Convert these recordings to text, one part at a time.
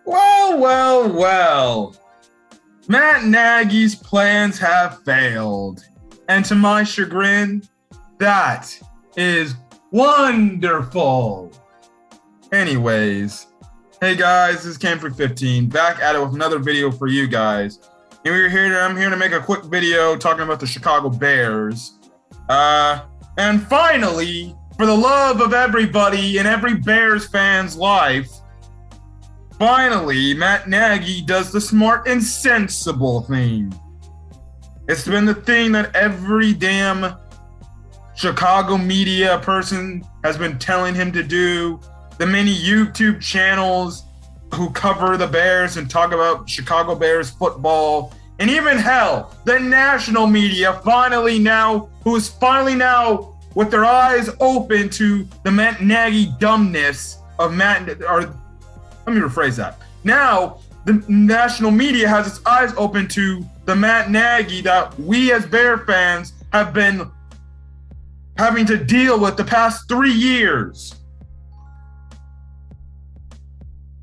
Well. Matt Nagy's plans have failed. And to my chagrin, that is wonderful. Anyways, hey guys, this is Cam315 back at it with another video for you guys. And I'm here to make a quick video talking about the Chicago Bears. And finally, for the love of everybody in every Bears fan's life, finally, Matt Nagy does the smart and sensible thing. It's been the thing that every damn Chicago media person has been telling him to do. The many YouTube channels who cover the Bears and talk about Chicago Bears football. And even hell, the national media who's finally now with their eyes open to the Matt Nagy dumbness of let me rephrase that. Now, the national media has its eyes open to the Matt Nagy that we as Bear fans have been having to deal with the past 3 years.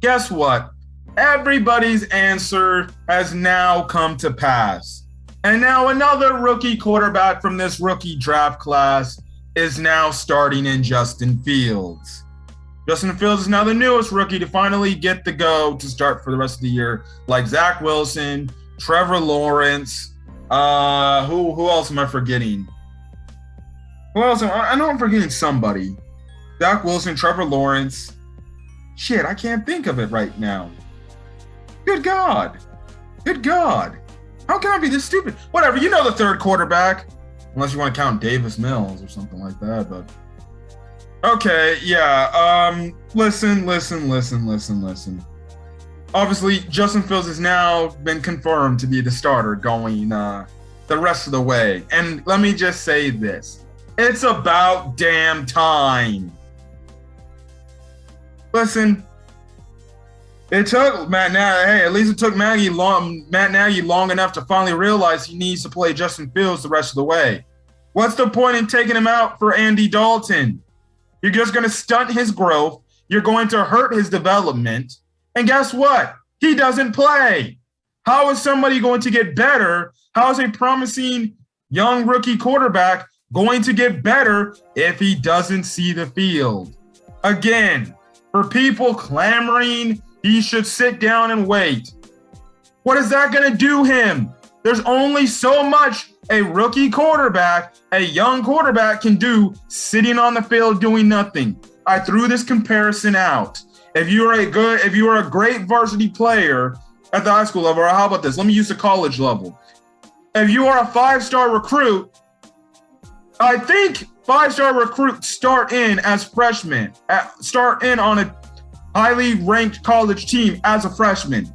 Guess what? Everybody's answer has now come to pass. And now another rookie quarterback from this rookie draft class is now starting in Justin Fields. Justin Fields is now the newest rookie to finally get the go to start for the rest of the year, like Zach Wilson, Trevor Lawrence. Who else am I forgetting? I know I'm forgetting somebody. Zach Wilson, Trevor Lawrence. Shit, I can't think of it right now. Good God. How can I be this stupid? Whatever, you know the third quarterback. Unless you want to count Davis Mills or something like that, but... Okay, yeah, listen. Obviously, Justin Fields has now been confirmed to be the starter going the rest of the way. And let me just say this. It's about damn time. Listen, it took Matt Nagy long enough to finally realize he needs to play Justin Fields the rest of the way. What's the point in taking him out for Andy Dalton? You're just going to stunt his growth. You're going to hurt his development. And guess what? He doesn't play. How is somebody going to get better? How is a promising young rookie quarterback going to get better if he doesn't see the field? Again, for people clamoring he should sit down and wait. What is that going to do him? There's only so much a rookie quarterback, a young quarterback can do sitting on the field doing nothing. I threw this comparison out. If you are a great varsity player at the high school level, or how about this? Let me use the college level. If you are a 5-star recruit, I think 5-star recruits start in as freshmen, start in on a highly ranked college team as a freshman.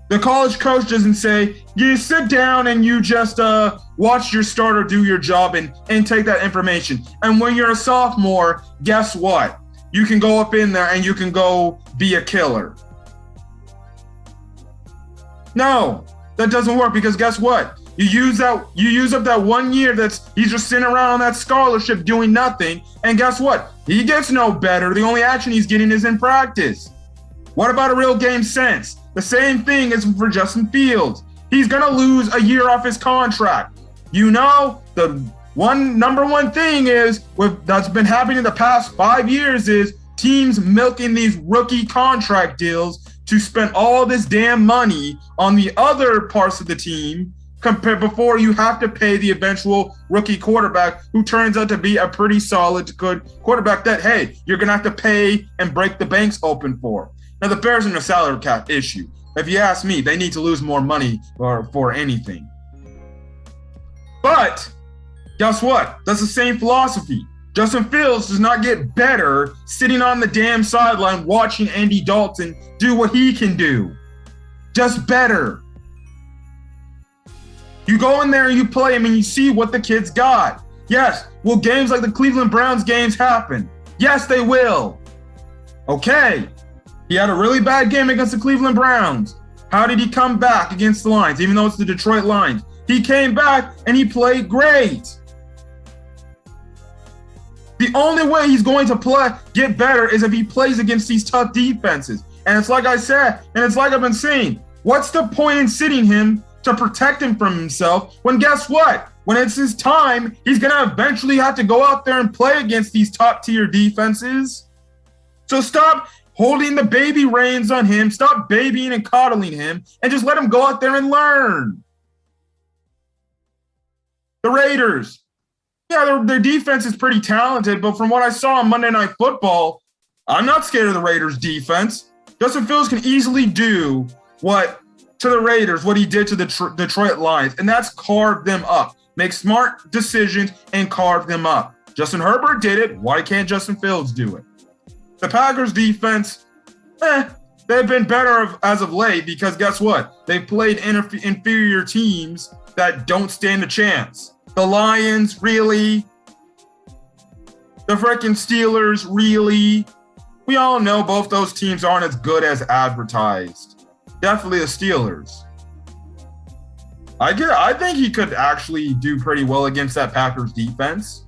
The college coach doesn't say, you sit down and you just watch your starter do your job and take that information. And when you're a sophomore, guess what? You can go up in there and you can go be a killer. No, that doesn't work because guess what? You use up that 1 year he's just sitting around on that scholarship doing nothing. And guess what? He gets no better. The only action he's getting is in practice. What about a real game sense? The same thing is for Justin Fields. He's going to lose a year off his contract. You know, the number one thing that's been happening in the past 5 years is teams milking these rookie contract deals to spend all this damn money on the other parts of the team before you have to pay the eventual rookie quarterback who turns out to be a pretty solid, good quarterback that, hey, you're going to have to pay and break the banks open for. Now, the Bears are in a salary cap issue. If you ask me, they need to lose more money for anything. But guess what? That's the same philosophy. Justin Fields does not get better sitting on the damn sideline watching Andy Dalton do what he can do. Just better. You go in there and you play him and you see what the kid's got. Yes, will games like the Cleveland Browns games happen? Yes, they will. Okay. He had a really bad game against the Cleveland Browns. How did he come back against the Lions, even though it's the Detroit Lions? He came back and he played great. The only way he's going to get better is if he plays against these tough defenses. And it's like I said, and it's like I've been saying, what's the point in sitting him to protect him from himself when guess what? When it's his time, he's going to eventually have to go out there and play against these top-tier defenses. So stop holding the baby reins on him, stop babying and coddling him, and just let him go out there and learn. The Raiders. Yeah, their defense is pretty talented, but from what I saw on Monday Night Football, I'm not scared of the Raiders' defense. Justin Fields can easily do what he did to the Detroit Lions, and that's carve them up. Make smart decisions and carve them up. Justin Herbert did it. Why can't Justin Fields do it? The Packers' defense, they've been better as of late because guess what? They've played inferior teams that don't stand a chance. The Lions, really? The freaking Steelers, really? We all know both those teams aren't as good as advertised. Definitely the Steelers. I think he could actually do pretty well against that Packers defense.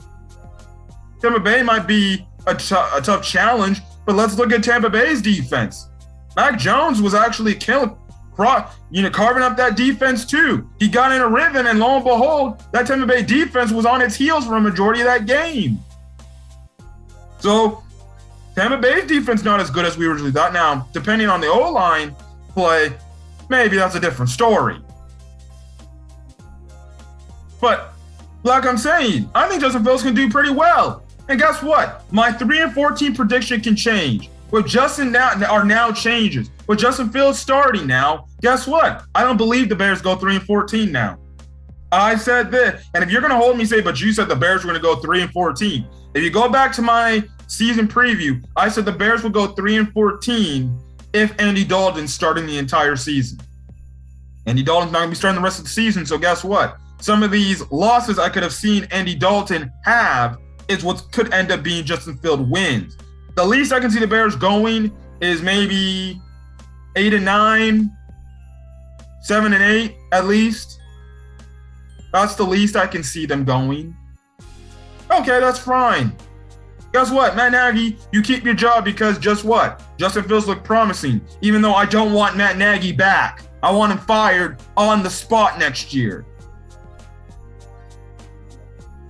Tampa Bay might be a tough challenge, but let's look at Tampa Bay's defense. Mac Jones was actually carving up that defense too. He got in a rhythm, and lo and behold, that Tampa Bay defense was on its heels for a majority of that game. So Tampa Bay's defense not as good as we originally thought. Now, depending on the O-line play, maybe that's a different story. But like I'm saying, I think Justin Fields can do pretty well. And guess what? My 3-14 prediction can change. With Justin now changes. With Justin Fields starting now, guess what? I don't believe the Bears go 3-14 now. I said this, and if you're going to hold me, say, but you said the Bears were going to go 3-14. If you go back to my season preview, I said the Bears would go 3-14 if Andy Dalton's starting the entire season. Andy Dalton's not going to be starting the rest of the season, so guess what? Some of these losses I could have seen Andy Dalton have is what could end up being Justin Fields wins. The least I can see the Bears going is maybe 8-9, 7-8 at least. That's the least I can see them going. Okay, that's fine. Guess what, Matt Nagy, you keep your job because just what? Justin Fields looked promising, even though I don't want Matt Nagy back. I want him fired on the spot next year.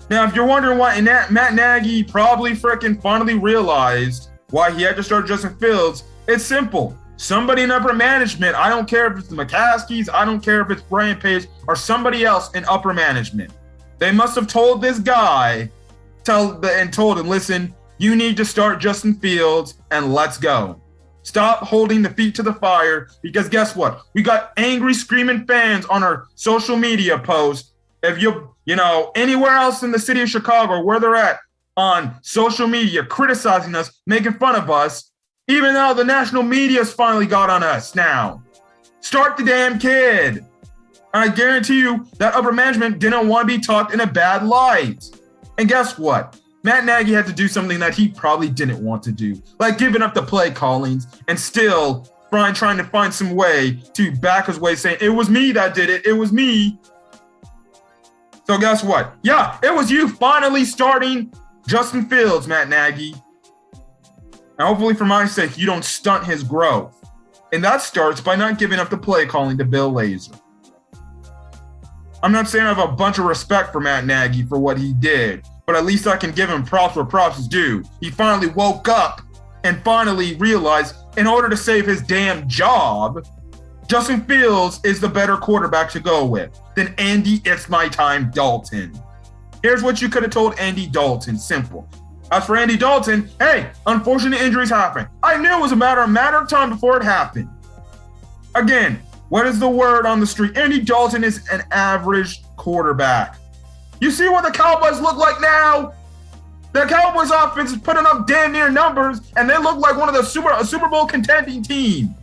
Now, if you're wondering why Matt Nagy probably freaking finally realized why he had to start Justin Fields, it's simple. Somebody in upper management, I don't care if it's the McCaskies, I don't care if it's Brian Pace, or somebody else in upper management. They must have told this guy, told him, listen, you need to start Justin Fields and let's go. Stop holding the feet to the fire because guess what? We got angry, screaming fans on our social media posts. If anywhere else in the city of Chicago, where they're at on social media, criticizing us, making fun of us, even though the national media's finally got on us now. Start the damn kid. And I guarantee you that upper management didn't want to be talked in a bad light. And guess what? Matt Nagy had to do something that he probably didn't want to do, like giving up the play callings and still trying to find some way to back his way, saying, it was me that did it. It was me. So guess what? Yeah, it was you finally starting Justin Fields, Matt Nagy. And hopefully for my sake, you don't stunt his growth. And that starts by not giving up the play calling to Bill Lazor. I'm not saying I have a bunch of respect for Matt Nagy for what he did, but at least I can give him props where props is due. He finally woke up and finally realized in order to save his damn job, Justin Fields is the better quarterback to go with than Andy It's My Time Dalton. Here's what you could have told Andy Dalton. Simple. As for Andy Dalton, hey, unfortunate injuries happen. I knew it was a matter of time before it happened. Again, what is the word on the street? Andy Dalton is an average quarterback. You see what the Cowboys look like now? The Cowboys offense is putting up damn near numbers, and they look like one of the Super Bowl contending team.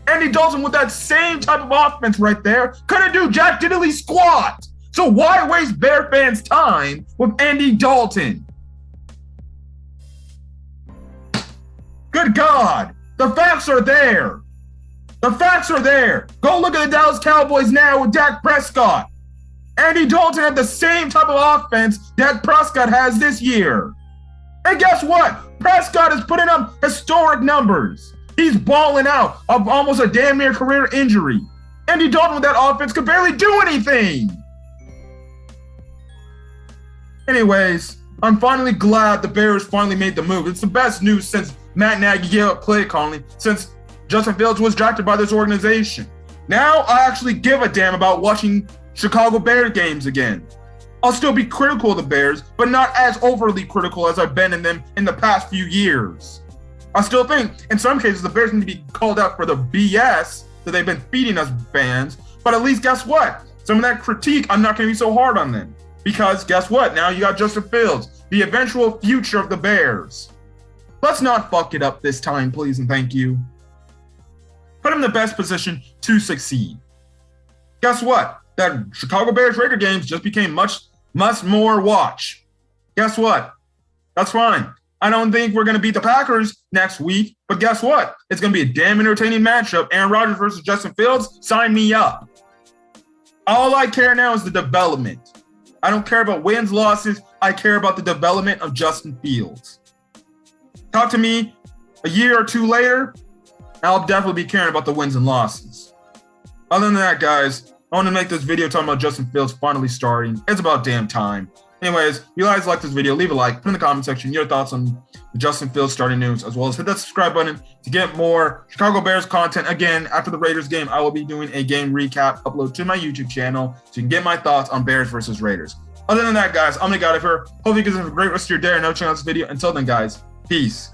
Andy Dalton with that same type of offense right there couldn't do jack diddly squat. So why waste Bear fans' time with Andy Dalton? Good God, the facts are there. The facts are there. Go look at the Dallas Cowboys now with Dak Prescott. Andy Dalton had the same type of offense Dak Prescott has this year. And guess what? Prescott is putting up historic numbers. He's balling out of almost a damn near career injury. Andy Dalton with that offense could barely do anything. Anyways, I'm finally glad the Bears finally made the move. It's the best news since Matt Nagy gave up play calling, since Justin Fields was drafted by this organization. Now I actually give a damn about watching Chicago Bears games again. I'll still be critical of the Bears, but not as overly critical as I've been in them in the past few years. I still think, in some cases, the Bears need to be called out for the BS that they've been feeding us fans, but at least guess what? Some of that critique, I'm not going to be so hard on them. Because guess what? Now you got Justin Fields, the eventual future of the Bears. Let's not fuck it up this time, please and thank you. Put him in the best position to succeed. Guess what? That Chicago Bears Raider games just became much more watch. Guess what? That's fine. I don't think we're going to beat the Packers next week, but guess what? It's going to be a damn entertaining matchup. Aaron Rodgers versus Justin Fields, sign me up. All I care now is the development. I don't care about wins, losses. I care about the development of Justin Fields. Talk to me a year or two later, I'll definitely be caring about the wins and losses. Other than that, guys, I want to make this video talking about Justin Fields finally starting. It's about damn time. Anyways, if you guys like this video, leave a like, put in the comment section your thoughts on the Justin Fields starting news, as well as hit that subscribe button to get more Chicago Bears content. Again, after the Raiders game, I will be doing a game recap upload to my YouTube channel so you can get my thoughts on Bears versus Raiders. Other than that, guys, I'm going to get out of here. Hope you guys have a great rest of your day and no chance this video. Until then, guys, peace.